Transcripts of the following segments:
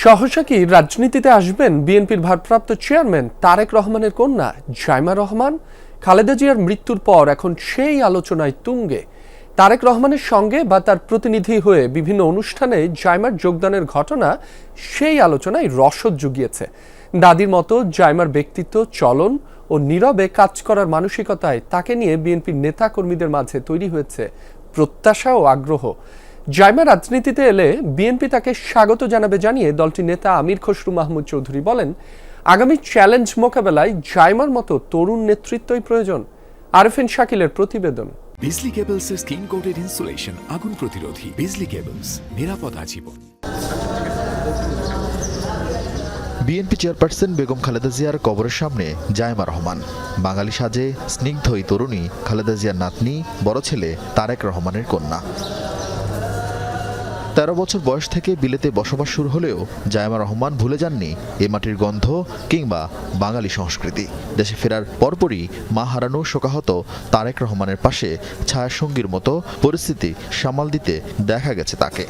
সহসা কি রাজনীতিতে আসবেন বিএনপির ভারপ্রাপ্ত চেয়ারম্যান তারেক রহমানের কন্যা জাইমা রহমান? খালেদা জিয়ার মৃত্যুর পর এখন সেই আলোচনায় তুঙ্গে। তারেক রহমানের সঙ্গে বা তার প্রতিনিধি হয়ে বিভিন্ন অনুষ্ঠানে জাইমার যোগদানের ঘটনা সেই আলোচনায় রসদ জুগিয়েছে। দাদির মতো জাইমার ব্যক্তিত্ব, চলন ও নীরবে কাজ করার মানসিকতায় তাকে নিয়ে বিএনপির নেতা কর্মীদের মাঝে তৈরি হয়েছে প্রত্যাশা ও আগ্রহ। জাইমা রাজনীতিতে এলে বিএনপি তাকে স্বাগত জানাবে জানিয়ে দলটির নেতা আমির খসরু মাহমুদ চৌধুরী বলেন, আগামী চ্যালেঞ্জ মোকাবেলায় জাইমার মতো তরুণ নেতৃত্বই প্রয়োজন। আরফিন শাকিলের প্রতিবেদন। বিজলি কেবলস এর স্কিন কোটেড ইনসুলেশন আগুন প্রতিরোধী। বিজলি কেবলস, নিরাপদ আজীবন। বিএনপি চেয়ারপারসন বেগম খালেদা জিয়ার কবরের সামনে জাইমা রহমান। বাঙালি সাজে স্নিগ্ধ এই তরুণী খালেদা জিয়ার নাতনি, বড় ছেলে তারেক রহমানের কন্যা। ১৩ বছর বয়স থেকে বিলেতে বসবাস শুরু হলেও জাইমা রহমান ভুলে যাননি এ মাটির গন্ধ কিংবা বাঙালি সংস্কৃতি। দেশে ফেরার পরপরই মা হারানো শোকাহত তারেক রহমানের পাশে ছায়াসঙ্গীর মতো পরিস্থিতি সামাল দিতে দেখা গেছে তাকে।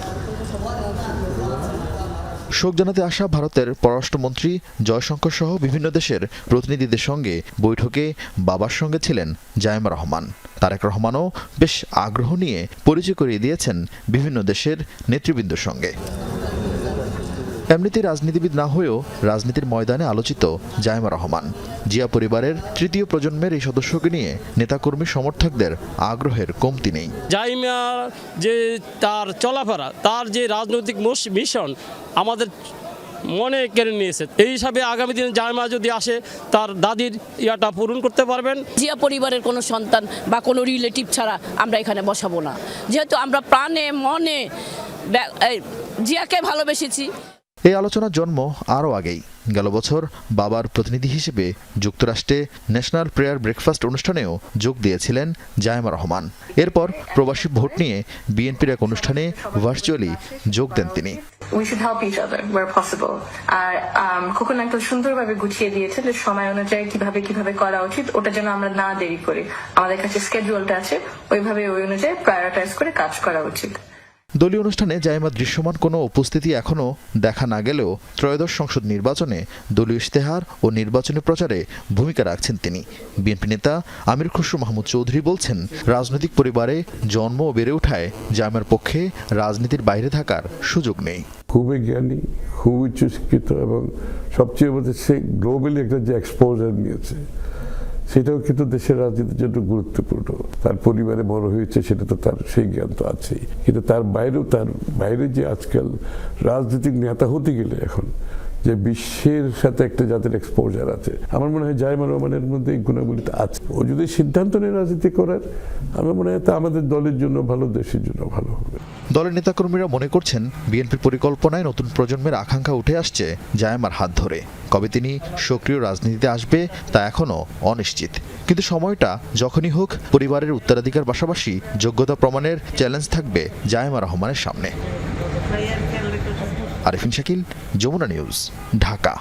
শোক জানাতে আসা ভারতের পররাষ্ট্রমন্ত্রী জয়শঙ্কর সহ বিভিন্ন দেশের প্রতিনিধিদের সঙ্গে বৈঠকে বাবার সঙ্গে ছিলেন জাইমা রহমান। তারেক রহমানও বেশ আগ্রহ নিয়ে পরিচয় করিয়ে দিয়েছেন বিভিন্ন দেশের নেতৃবৃন্দের সঙ্গে। এমনিতেই রাজনীতিবিদ না হয়েও রাজনীতির ময়দানে আলোচিত জাইমা রহমান। জিয়া পরিবারের তৃতীয় প্রজন্মের এই সদস্যকে নিয়ে নেতাকর্মী সমর্থকদের আগ্রহের কমতি নেই। জাইমা যে তার চলাফেরা, তার যে রাজনৈতিক মিশন আমাদের মনে কেড়ে নিয়েছে। এই হিসাবে আগামী দিনে জাইমা যদি আসে তার দাদির ইয়াটা পূরণ করতে পারবেন। জিয়া পরিবারের কোনো সন্তান বা কোনো রিলেটিভ ছাড়া আমরা এখানে বসাবো না, যেহেতু আমরা প্রাণে মনে জিয়াকে ভালোবেসেছি। এই আলোচনার জন্ম আরও আগেই। গেল বছর বাবার প্রতিনিধি হিসেবে যুক্তরাষ্ট্রে ন্যাশনাল প্রেয়ার ব্রেকফাস্ট অনুষ্ঠানেও যোগ দিয়েছিলেন জাইমা রহমান। এরপর প্রবাসী ভোট নিয়ে বিএনপির এক অনুষ্ঠানে ভার্চুয়ালি যোগ দেন তিনি। We should help each other where possible. আর খোকন আঙ্কেল সুন্দরভাবে গুছিয়ে দিয়েছে যে সময় অনুযায়ী কিভাবে করা উচিত, ওটা যেন আমরা না দেরি করি। আমাদের কাছে স্কেডিউলটা আছে, ওই অনুযায়ী প্রায়োরিটাইজ করে কাজ করা উচিত। দলীয় অনুষ্ঠানে জাইমার দৃশ্যমান কোনো উপস্থিতি এখনও দেখা না গেলেও ত্রয়োদশ সংসদ নির্বাচনে দলীয় ইশতেহার ও নির্বাচনী প্রচারে ভূমিকা রাখছেন তিনি। বিএনপি নেতা আমির খসরু মাহমুদ চৌধুরী বলছেন, রাজনৈতিক পরিবারে জন্ম ও বেড়ে ওঠায় জাইমার পক্ষে রাজনীতির বাইরে থাকার সুযোগ নেই। খুবই জ্ঞানী, খুব উচ্চশিক্ষিত এবং সবচেয়ে বলতে সে গ্লোবালি একটা যে এক্সপোজার নিয়েছে সেটাও কিন্তু দেশের রাজনীতির জন্য গুরুত্বপূর্ণ। তার পরিবারে বড় হয়েছে, সেটা তো তার সেই জ্ঞান তো আছেই, কিন্তু তার বাইরে যে আজকাল রাজনৈতিক নেতা হতে গেলে এখন যে বিশ্বের সাথে একটা যাদের এক্সপোজার আছে, আমার মনে হয় জাইমা রহমানের মধ্যে এই গুণাবলী আছে। ও যদি সিদ্ধান্ত নেয় রাজনীতি করার, আমার মনে হয় তা আমাদের দলের জন্য ভালো, দেশের জন্য ভালো হবে। দলের নেতাকর্মীরা মনে করছেন, বিএনপির পরিকল্পনায় নতুন প্রজন্মের আকাঙ্ক্ষা উঠে আসছে জাইমার হাত ধরে। কবে তিনি সক্রিয় রাজনীতিতে আসবে তা এখনও অনিশ্চিত, কিন্তু সময়টা যখনই হোক পরিবারের উত্তরাধিকার পাশাপাশি যোগ্যতা প্রমাণের চ্যালেঞ্জ থাকবে জাইমা রহমানের সামনে। আরফিন শাকিল, যমুনা নিউজ, ঢাকা।